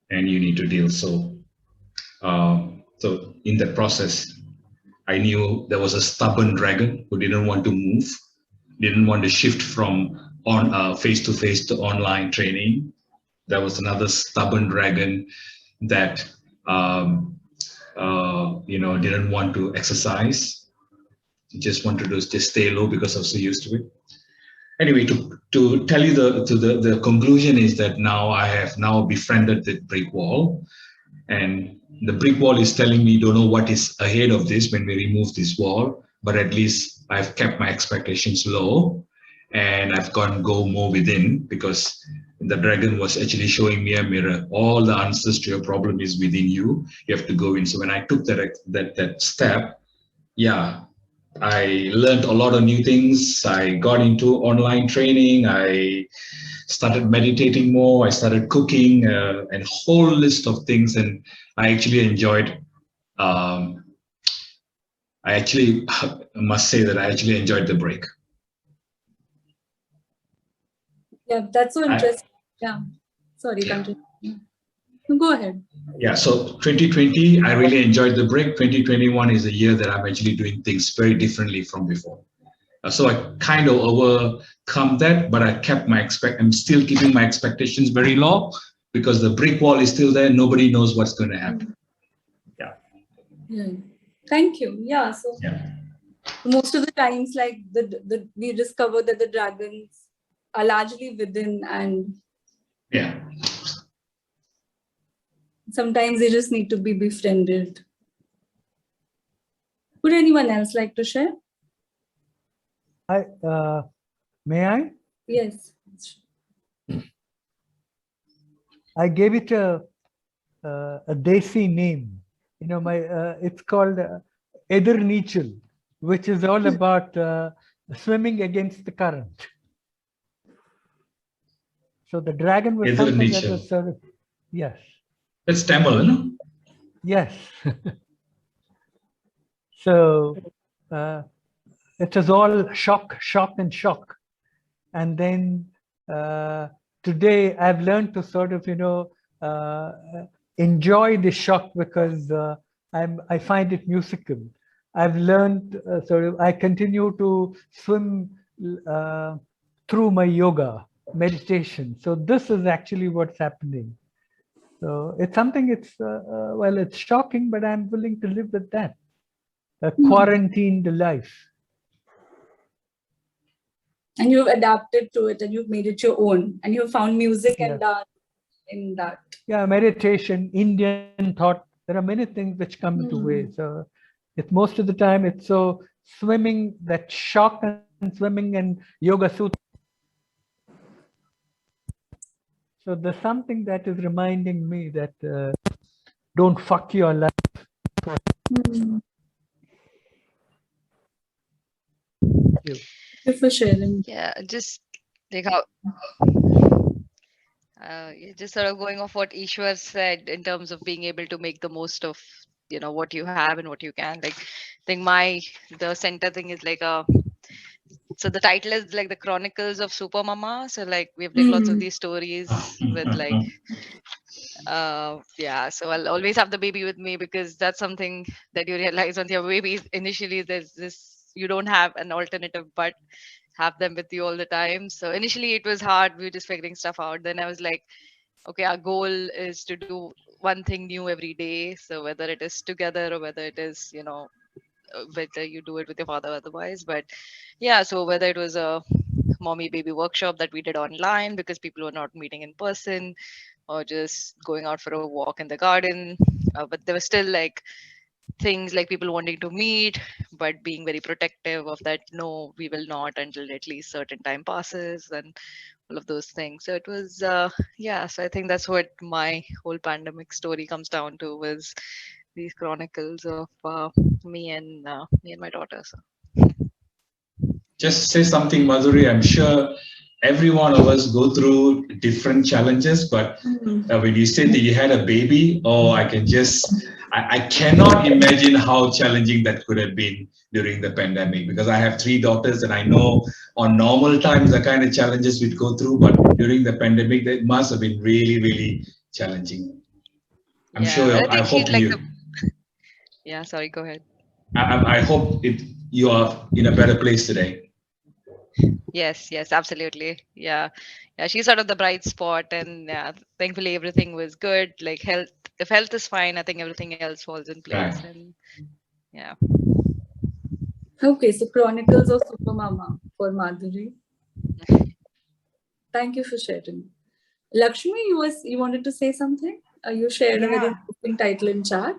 and you need to deal. So, so in that process, I knew there was a stubborn dragon who didn't want to move, didn't want to shift from face-to-face to online training. There was another stubborn dragon that didn't want to exercise. He just wanted to just stay low because I was so used to it. Anyway, to tell you the conclusion is that now I have now befriended the brick wall, and the brick wall is telling me don't know what is ahead of this when we remove this wall, but at least I've kept my expectations low, and I've go more within, because the dragon was actually showing me a mirror. All the answers to your problem is within you. You have to go in. So when I took that step, yeah, I learned a lot of new things. I got into online training. I started meditating more. I started cooking, and a whole list of things. And I actually enjoyed I actually must say that I actually enjoyed the break. Yeah, that's so interesting. Sorry, Yeah. continue. No, go ahead. Yeah, so 2020, I really enjoyed the break. 2021 is a year that I'm actually doing things very differently from before. So I kind of overcome that, but I'm still keeping my expectations very low because the brick wall is still there. Nobody knows what's going to happen. Yeah. Thank you. Yeah. So Yeah. most of the times, like we discover that the dragons are largely within, and Yeah. sometimes they just need to be befriended. Would anyone else like to share? May I? Yes. I gave it a desi name. You know, it's called Eder Nichel, which is all about swimming against the current. So the dragon was Eder something that Nichel. was sort of, yes. That's Tamil, no? Yes. So it was all shock, and shock. And then today I've learned to sort of, enjoy the shock because I find it musical. I've learned I continue to swim through my yoga meditation. So this is actually what's happening. So it's something, it's shocking, but I'm willing to live with that. A quarantined life. And you've adapted to it and you've made it your own, and you've found music Yeah. and dance in that. Yeah, meditation, Indian thought. There are many things which come into way. So it's most of the time it's so swimming, that shock and swimming and yoga sutra. So there's something that is reminding me that don't fuck your life. Thank You. you for sharing. Yeah, just like how just sort of going off what Ishwar said in terms of being able to make the most of what you have and what you can. Like, I think the center thing is like so the title is like the Chronicles of Super Mama. So like we've like lots of these stories with like yeah. So I'll always have the baby with me because that's something that you realize on your babies. Initially, there's this, you don't have an alternative but have them with you all the time. So initially it was hard. We were just figuring stuff out. Then I was like, okay, our goal is to do one thing new every day. So whether it is together or whether it is, whether you do it with your father or otherwise. But yeah, so whether it was a mommy baby workshop that we did online because people were not meeting in person, or just going out for a walk in the garden. But there was still like things like people wanting to meet but being very protective of that, no, we will not until at least certain time passes, and all of those things. So it was yeah, so I think that's what my whole pandemic story comes down to, was these chronicles of me and my daughter. So Just say something, Madhuri. I'm sure every one of us go through different challenges, but when you say that you had a baby, I cannot imagine how challenging that could have been during the pandemic, because I have 3 daughters and I know on normal times the kind of challenges we'd go through, but during the pandemic, that must have been really, really challenging. I'm sure, I hope you. Yeah, sorry, go ahead. I hope you are in a better place today. Yes, absolutely. Yeah, she's sort of the bright spot, and yeah, thankfully everything was good. Like health, if health is fine, I think everything else falls in place. Right. And yeah. Okay, so Chronicles of Super Mama for Madhuri. Thank you for sharing. Lakshmi, you wanted to say something? You shared a very interesting title in chat.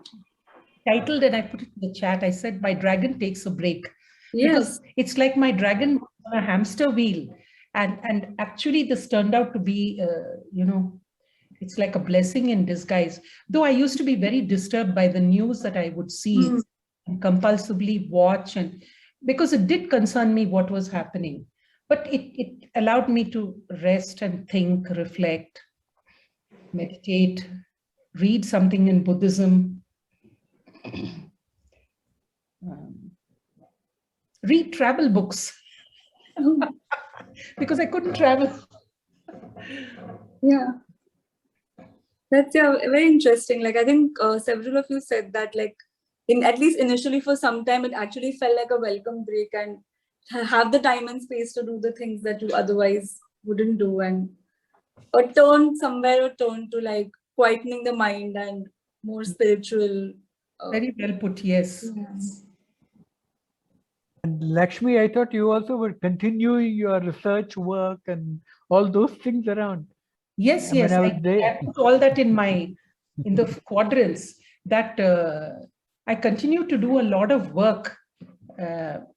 Titled, and I put it in the chat. I said, "My dragon takes a break." Yes. Because it's like my dragon on a hamster wheel. And actually this turned out to be, it's like a blessing in disguise. Though I used to be very disturbed by the news that I would see and compulsively watch, and because it did concern me what was happening. But it allowed me to rest and think, reflect, meditate, read something in Buddhism. read travel books because I couldn't travel. Yeah. That's very interesting. Like I think several of you said that like at least initially for some time it actually felt like a welcome break and have the time and space to do the things that you otherwise wouldn't do, and a turn to like quietening the mind and more spiritual. Very well put, yes. Yes. And Lakshmi, I thought you also were continuing your research work and all those things around. Yes, And when yes. I was I there, put all that in the quadrants that I continue to do a lot of work,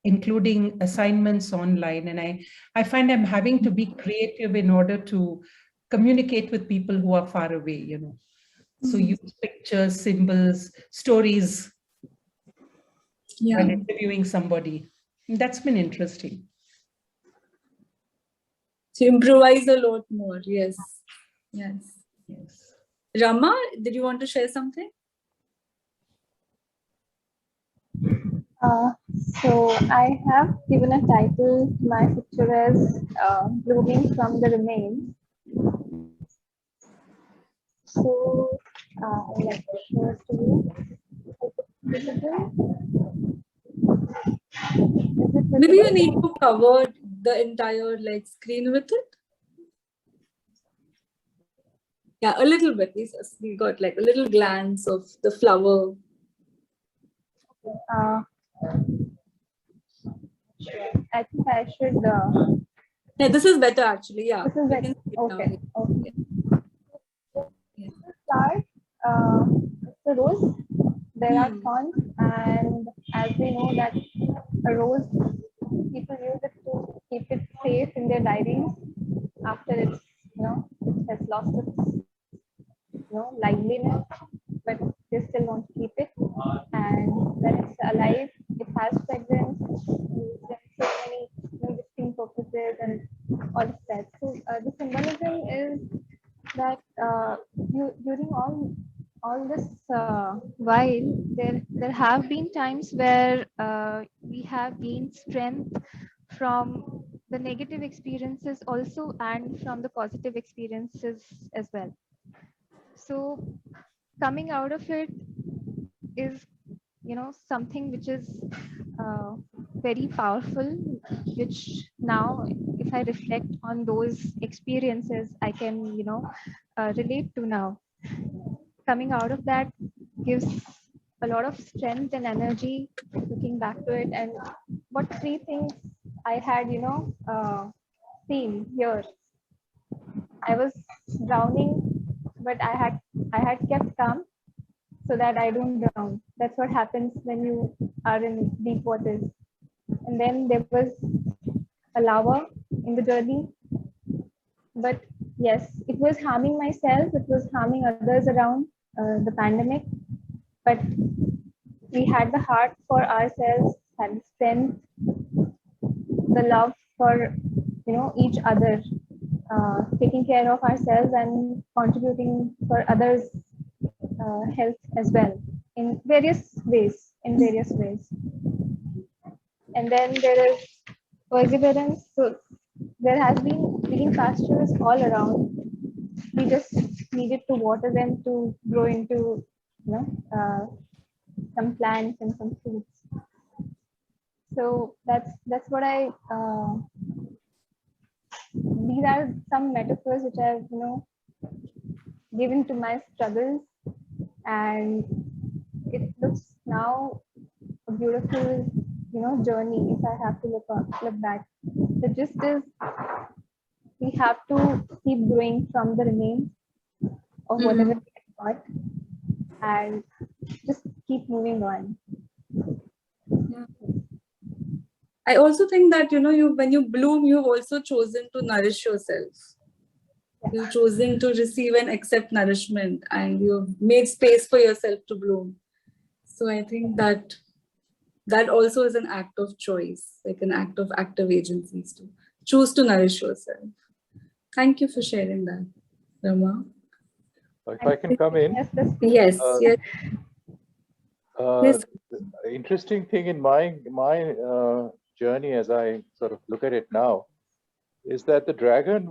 including assignments online. And I find I'm having to be creative in order to communicate with people who are far away, you know. So use pictures, symbols, stories when interviewing somebody. That's been interesting. To improvise a lot more. Yes. Yes. Yes. Rama, did you want to share something? So I have given a title to my picture as Blooming from the Remains. So I would like to show it to you. Is it visible? Maybe you need to cover the entire like screen with it. Yeah, a little bit. We got like a little glance of the flower. I think I should. Yeah, this is better actually. Yeah. This is better. Okay. Okay. Yeah. Start. It's a rose. There are thorns, and as we know that a rose, people use it to keep it safe in their diaries after it's it has lost its liveliness, but they still want to keep it. And when it's alive, it has fragrance, used in so many distinct purposes and all of that. So the symbolism is that during all this while there have been times where we have gained strength from the negative experiences also and from the positive experiences as well. So coming out of it is something which is very powerful, which now if I reflect on those experiences I can relate to now. Coming out of that gives a lot of strength and energy looking back to it. And what three things I had seen here. I was drowning, but I had kept calm so that I don't drown. That's what happens when you are in deep waters. And then there was a lava in the journey. But yes, it was harming myself, it was harming others around the pandemic. But we had the heart for ourselves, had the strength, the love for each other, taking care of ourselves and contributing for others' health as well in various ways. And then there is perseverance. So there has been green pastures all around. We just needed to water them to grow into some plants and some fruits. So that's what I. These are some metaphors which I've given to my struggles, and it looks now a beautiful journey. If I have to look back, the gist is we have to keep growing from the remains of whatever we got, and just keep moving on. Yeah. I also think that when you bloom, you've also chosen to nourish yourself. You've chosen to receive and accept nourishment, and you've made space for yourself to bloom. So I think that also is an act of choice, like an act of active agencies to choose to nourish yourself. Thank you for sharing that, Rama. If I can come in. Yes. Interesting thing in my journey, as I sort of look at it now, is that the dragon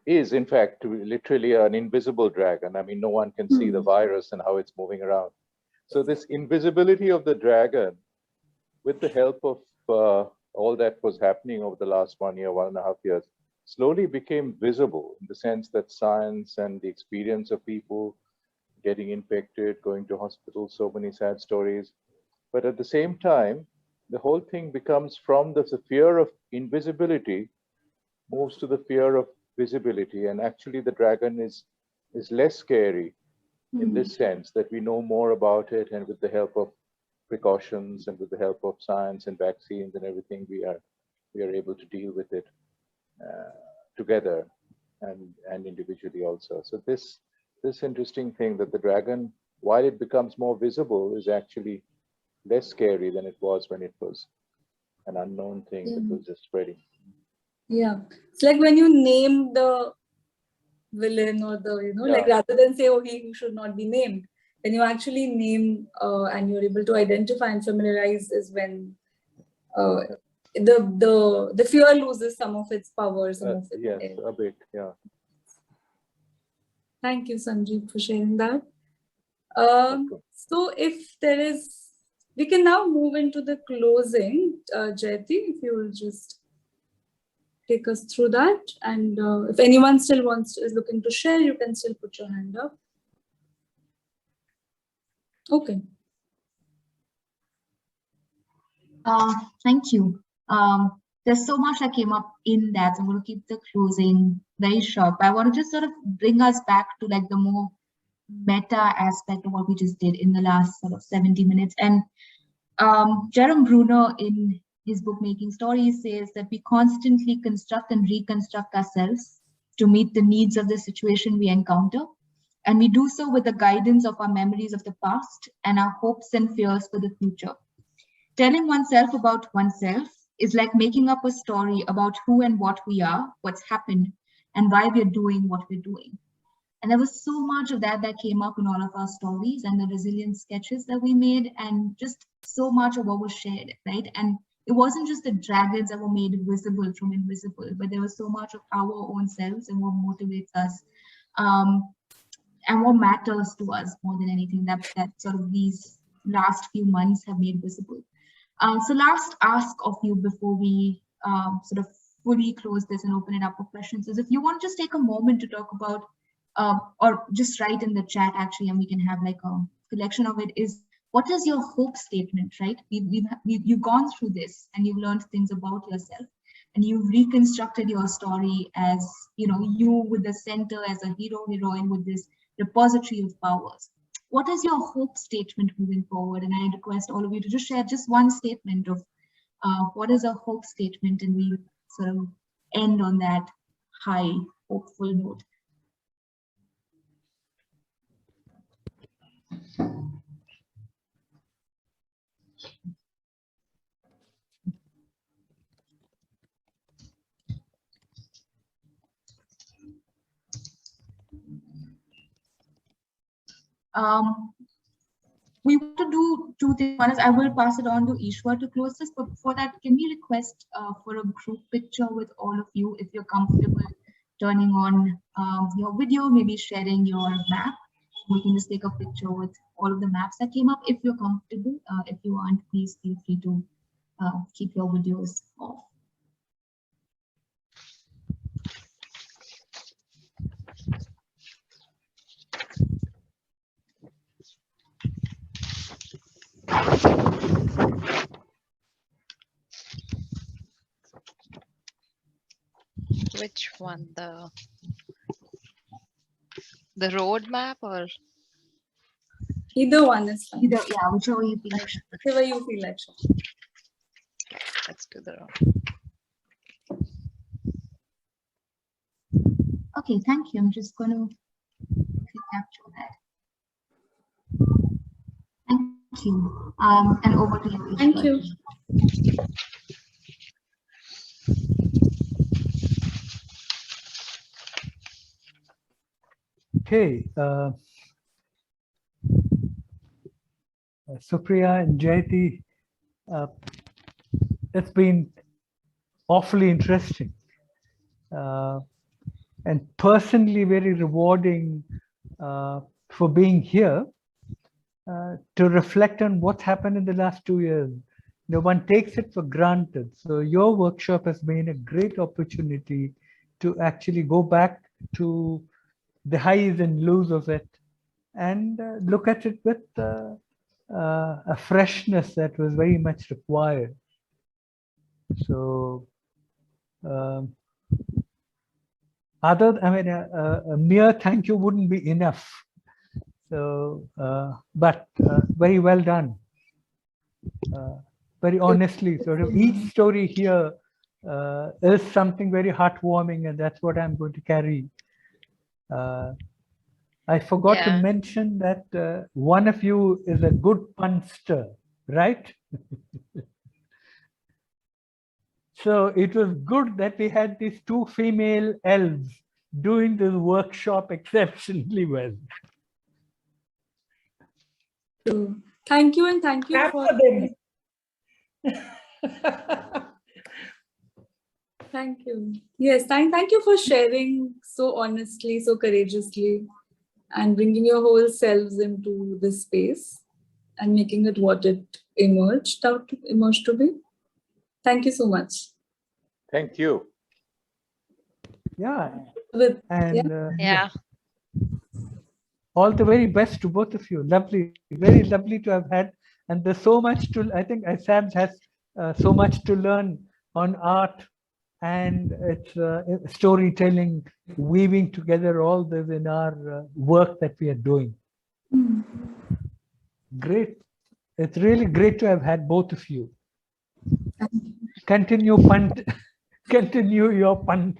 is in fact literally an invisible dragon. I mean, no one can see the virus and how it's moving around. So this invisibility of the dragon, with the help of all that was happening over the last 1 year, 1.5 years, slowly became visible in the sense that science and the experience of people getting infected, going to hospitals, so many sad stories. But at the same time, the whole thing becomes from the fear of invisibility, moves to the fear of visibility. And actually the dragon is less scary in this sense, that we know more about it, and with the help of precautions and with the help of science and vaccines and everything, we are able to deal with it together and individually also. So this interesting thing that the dragon, while it becomes more visible, is actually less scary than it was when it was an unknown thing that was just spreading. Yeah, it's like when you name the villain or the, like rather than say, oh, he who should not be named, when you actually name and you're able to identify and familiarize is when the fear loses some of its power. Yes, a bit, yeah. Thank you, Sanjeev, for sharing that. So if there is, we can now move into the closing. Jayati, if you will just take us through that. And if anyone still is looking to share, you can still put your hand up. Okay. Thank you. There's so much that came up in that, so I'm going to keep the closing very short. But I want to just sort of bring us back to like the more meta aspect of what we just did in the last sort of 70 minutes. And Jerome Bruner, in his book Making Stories, says that we constantly construct and reconstruct ourselves to meet the needs of the situation we encounter. And we do so with the guidance of our memories of the past and our hopes and fears for the future. Telling oneself about oneself is like making up a story about who and what we are, what's happened, and why we're doing what we're doing. And there was so much of that came up in all of our stories and the resilience sketches that we made, and just so much of what was shared, right? And it wasn't just the dragons that were made visible from invisible, but there was so much of our own selves and what motivates us and what matters to us more than anything that sort of these last few months have made visible. So last ask of you before we sort of fully close this and open it up for questions is if you want to just take a moment to talk about or just write in the chat actually, and we can have like a collection of it, is what is your hope statement, right? You've gone through this and you've learned things about yourself and you've reconstructed your story as, you with the center as a hero, heroine with this repository of powers. What is your hope statement moving forward? And I request all of you to just share just one statement of what is a hope statement, and we sort of end on that high, hopeful note. We want to do two things. One is I will pass it on to Ishwar to close this, but before that, can we request for a group picture with all of you, if you're comfortable turning on your video, maybe sharing your map. We can just take a picture with all of the maps that came up if you're comfortable. If you aren't, please feel free to keep your videos off. Which one? The road map or? Either one is fine. Either, yeah, whichever you feel like. Whichever you feel like. Let's do the road. Okay, thank you. I'm just going to capture that. Thank you. And over to you. Thank you. Okay. Supriya and Jayati, it's been awfully interesting and personally very rewarding for being here to reflect on what's happened in the last 2 years. No one takes it for granted. So your workshop has been a great opportunity to actually go back to the highs and lows of it and look at it with a freshness that was very much required. So a mere thank you wouldn't be enough. So, but very well done. Very honestly, sort of each story here is something very heartwarming, and that's what I'm going to carry. I forgot to mention that one of you is a good punster, right? So it was good that we had these 2 female elves doing this workshop exceptionally well. Thank you, and thank you Clap for them. Thank you. Yes, thank you for sharing so honestly, so courageously, and bringing your whole selves into this space and making it what it emerged to be. Thank you so much. Thank you. Yeah. Yeah. Yeah. All the very best to both of you. Lovely, very lovely to have had. And there's so much to, I think Sam has so much to learn on art and it's storytelling, weaving together all this in our work that we are doing. Great. It's really great to have had both of you. Continue your punning.